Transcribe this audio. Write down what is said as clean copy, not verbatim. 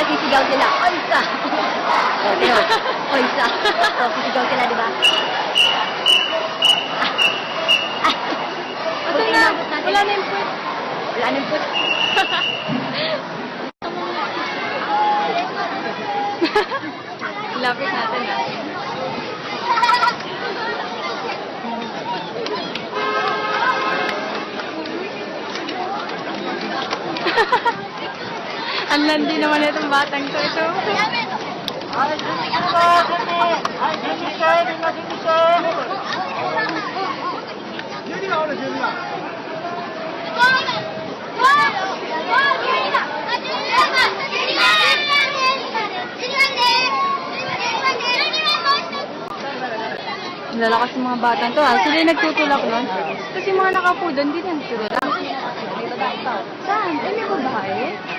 Nagsisigaw sila. Oysa! Oysa! So, sisigaw sila, di ba? Wala na yung puwet. Wala nang put. Lapit natin ah. Ang landi naman itong batang to. Ito. Ay, Lalakas yung mga batang to ah. Sila yung nagtutulak nun. Kasi mga nakapo doon, hindi na nagtutulak. Saan? Ay, may babae?